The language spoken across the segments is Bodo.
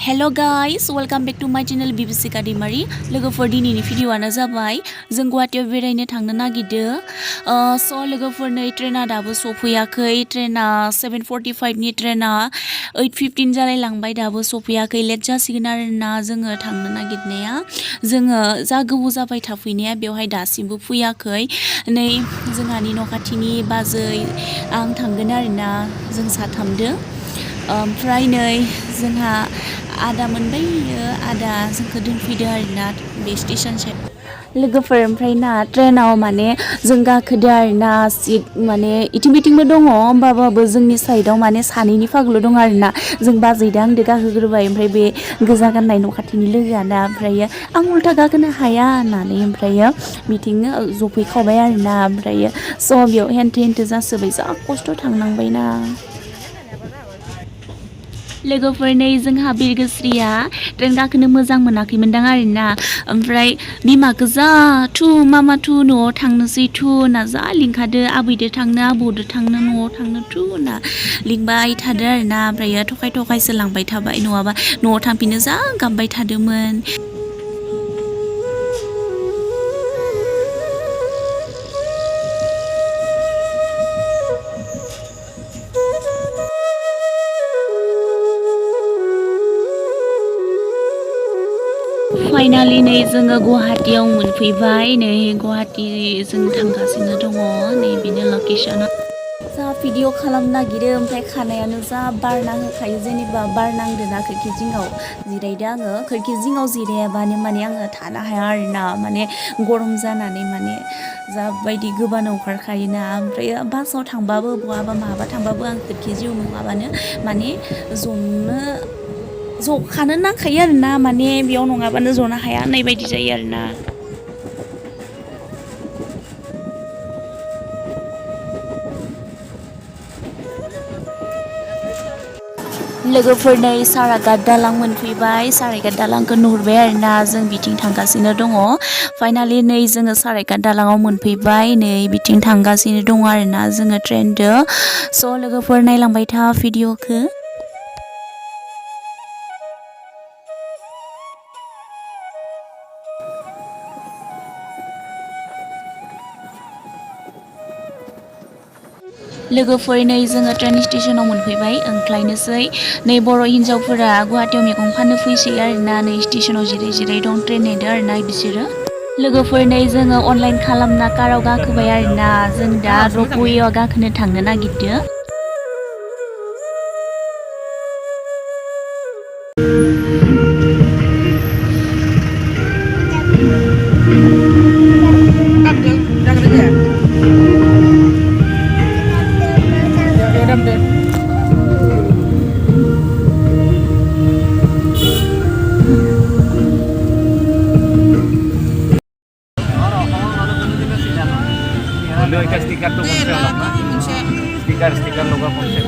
Hello guys, welcome back to my channel Bibisika daimary. लोगोफोर दिनैनि भिडिअ'आनो जाबाय जों गुवाहाटीयाव बेरायनो थांनो नागिरदों। स' लोगोफोर नै ट्रेना दाबो सफैयाखै। ट्रेना 7:45 नि ट्रेना 8:15 जालायलांबाय दाबो सफैयाखै। लेट जासिगोन आरोना जोङो थांनो नागिरनाया। जोङो जा गोबाव जाबाय थाफैनाया बेवहाय दासिमबो फैयाखै। नै जोंहानि न' खाथिनि बाजै आं थांगोन आरोना जों साथामदो। ओमफ्राय नै जोंहा आदा मोनबाय आदा जोंखौ दोनफैदो आरोना बे स्टेशनसिम। लोगोफोर ओमफ्राय ना ट्रेनाव माने जों गाखोदो आरोना सिट माने इथिं बिथिंबो दङ होमबाबो जोंनि साइडआव माने सानैनि फागल' दं आरोना। जों बाजैदो आंदो गाखोग्रोबाय ओमफ्राय बे गोजा गाननाय न' खाथिनि लोगोआना ओमफ्रायो आं उल्था गाखोनो हाया होननानै ओमफ्रायो बिथिं जफैखावबाय आरोना ओमफ्रायो स' बेयाव हेन्थे हेन्थे जासोबाय जा खस्थ' थांनांबायना। लोगोफोर नै जोंहा बिरगोस्रिया ट्रेन गाखोनो मोजां मोनाखैमोनदां आरोना ओमफ्राय बिमाखौ जा थु मामा थु न'आव थांनोसै थु होनना जा लिंखादो आबैदो थांनो आबौदो थांनो न'आव थांनो थु होनना लिंबाय थादो आरोना ओमफ्रायो थखाय थखायसो लांबाय थाबाय नङाबा न'आव थांफिनो जा गाबबाय थादोंमोन। फाइनालि नै जोङो गुवाहाटीयाव मोनफैबाय नै गुवाहाटी जों थांगासिनो दङ नै बेनो लकेसना। जा भिडिअ खालामनो नागिरो ओमफ्राय खानायानो जा बारना होखायो जेनेबा बार नांदोना खोरखि जिङाव जिरायदो आङो खोरखि जिङाव जिरायाबानो माने आङो थानो हाया आरोना माने गरम जानानै माने जा बायदि गोबानो ओंखारखायोना ओमफ्राय बासाव थांबाबो बहाबा माबा थांबाबो आं खोरखि जिङाव नङाबानो माने जखानो नांखायो आरोना माने बेयाव नङाबानो जनो हाया होननाय बायदि जायो आरोना। लोगोफोर नै साराघाट दालां मोनफैबाय साराघाट दालांखौ नुहुरबाय आरोना जों बिथिं थांगासिनो दङ। फाइनालि नै जोङो साराघाट दालाङाव मोनफैबाय नै बिथिं थांगासिनो दङ आरोना जोङो ट्रेनदो। स' लोगोफोर नायलांबाय था भिडिअखौ। लोगोफोर नै जोङो ट्रेन स्टेशनाव मोनफैबाय ओंख्लायनोसै नै बर' हिन्जावफोरा गुवाहाटीयाव मैगं फाननो फैसै आरोना नै स्टेशनाव जिराय जिराय दं ट्रेन नेदो आरोना बिसोरो। लोगोफोर नै जोङो अनलाइन खालामना काराव गाखोबाय आरोना जों दा ropewayआव गाखोनो थांनो नागिरदो। Stiker tuh konsep lah, stiker logo konsep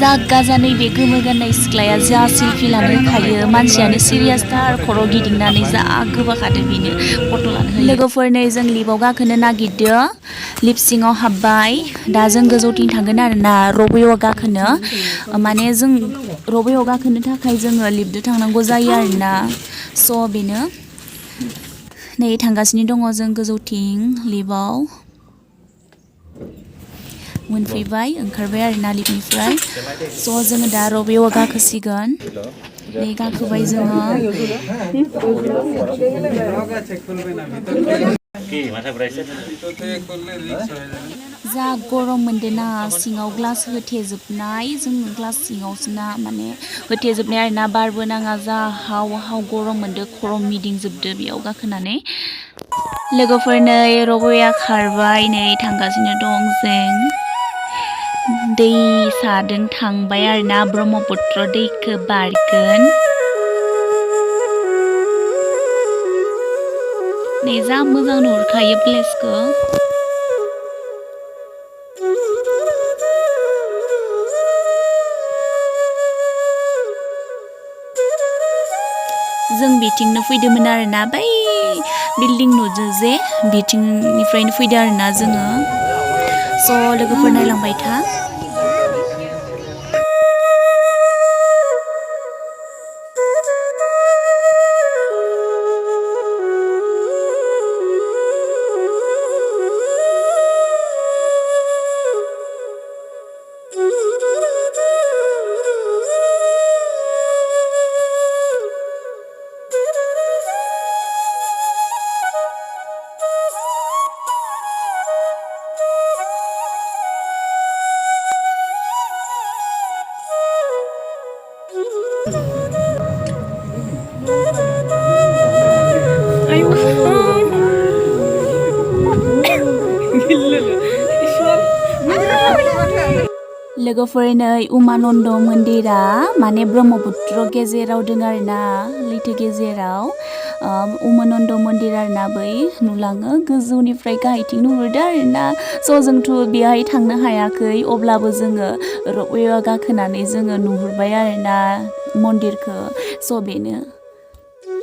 जा गाजा नैबे गोमो गाननाय सिख्लाया जा सेल्फि लानो होखायो मानसियानो सिरियासथार खर' गिदिंनानै जा गोबाखादो बेनो फट' लानो होयो। लोगोफोर नै जों लिफ्टआव गाखोनो नागिरदो लिफ्ट सिङाव हाबबाय दा जों गोजौथिं थांगोन आरोना ropewayआव गाखोनो माने जों ropewayआव गाखोनो थाखाय जोङो लिफ्टजों थांनांगौ जायो आरोना स' बेनो नै थांगासिनो दङ जों गोजौथिं लिफ्टआव मोनफैबाय ओंखारबाय आरोना लिफ्टनिफ्राय स' जोङो दा ropewayआव गाखोसिगोन नै गाखोबाय जोङो। जा गरम मोनदोंना सिङाव ग्लास होथेजोबनाय जों ग्लास सिङावसोना माने होथेजोबनाय आरोना बारबो नाङा जा हाव हाव गरम मोनदो खर' मिदिंजोबदो बेयाव गाखोनानै। लोगोफोर नै ropewayआ खारबाय नै थांगासिनो दं जों दैसाजों थांबाय आरोना ब्रह्मपुत्र दैखौ बारगोन। नै जा मोजां नुहुरखायो प्लेसखौ। जों बिथिंनो फैदोंमोन आरोना बै बिल्डिं नुदो जे बिथिंनिफ्रायनो फैदो आरोना जोङो स' लोगोफोर नायलांबाय था। लोगोफोर नै उमानन्द मन्दिरा माने ब्रह्मपुत्र गेजेराव दं आरोना लैथो गेजेराव उमानन्द मन्दिर आरोना बै नुलाङो गोजौनिफ्राय गाहायथिं नुहुरदो आरोना स' जोंथ' बेहाय थांनो हायाखै अब्लाबो जोङो ropeway गाखोनानै जोङो नुहुरबाय आरोना मन्दिरखौ स' बेनो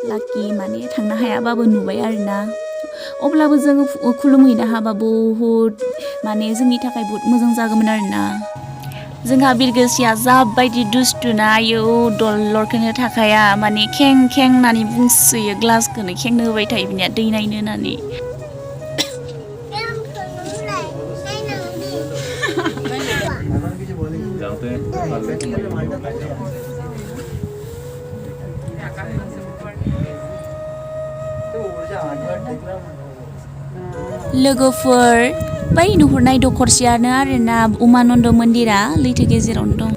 लाकि माने थांनो हायाबाबो नुबाय आरोना अब्लाबो जोङो खुलुमहैनो हाबा बहुद माने जोंनि थाखाय बहुद मोजां जागौमोन आरोना जोंहा बिरगोस्रिया जाबायदि दुस्थुना आयौ दलरखौनो थाखाया माने खें खें होननानै बुंसोयो ग्लासखौनो खेंनो होबाय थायो बिनिया दै नायनो होननानै लोगोफोर बै नुहुरनाय दखरसेयानो आरोना उमानन्द मन्दिरा लैथो गेजेरावनो दं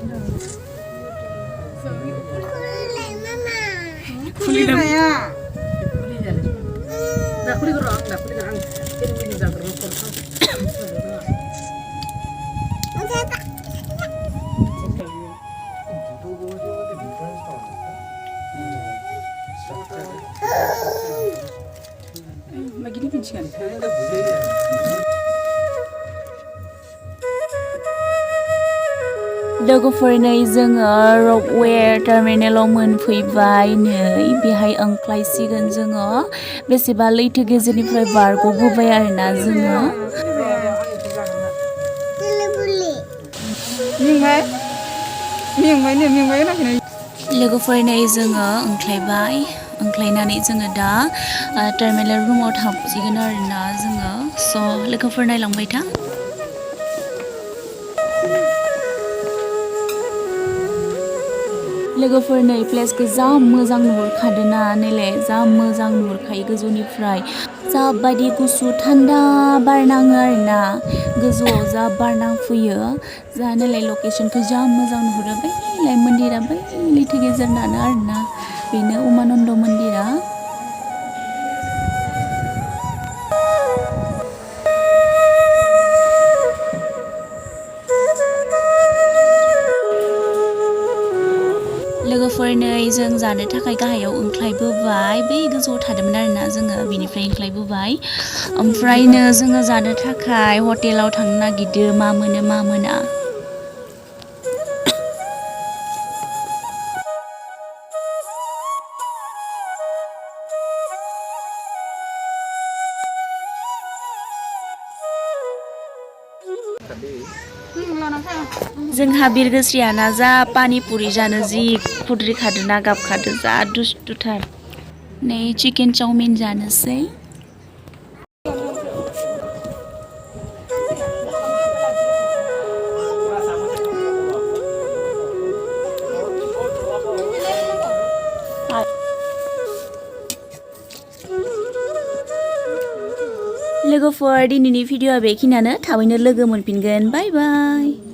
लोगोफोर नै जोङो ropeway टार्मिनेलाव मोनफैबाय नै बेहाय ओंख्लायसिगोन जोङो बेसेबा लैथो गेजेरनिफ्राय बारग'बोबाय आरोना जोङो लोगोफोर नै जोङो ओंख्लायनानै जोङो दा टार्मिनेल रुमाव थांसिगोन आरोना जोङो स' लोगोफोर नायलांबाय था लोगोफोर नै प्लेसखौ जा मोजां नुहुरखादोना नैलाय जा मोजां नुहुरखायो गोजौनिफ्राय जा बायदि गुसु थान्दा बार नाङो आरोना गोजौआव जा बार नांफैयो जा नैलाय लकेसनखौ जा मोजां नुहुरो बैलाय मन्दिरा बै लैथो गेजेरनानो आरोना बेनो उमानन्द मन्दिरा लोगोफोर नै जों जानो थाखाय गाहायाव ओंख्लायबोबाय बै गोजौआव थादोंमोन आरोना जोङो बिनिफ्राय ओंख्लायबोबाय ओमफ्रायनो जोङो जानो थाखाय हटेलाव थांनो नागिरदो मा मोनो मा मोना जोंहा बिरगोस्रियाना जा पानिपुरि जानो जि खुद्रिखादोना गाबखादो जा दुस्थुथार नै चिकेन चावमिन जानोसै लोगोफोर दिनैनि भिडिअआ बेखिनियानो थाबैनो लोगो मोनफिनगोन बाय बाय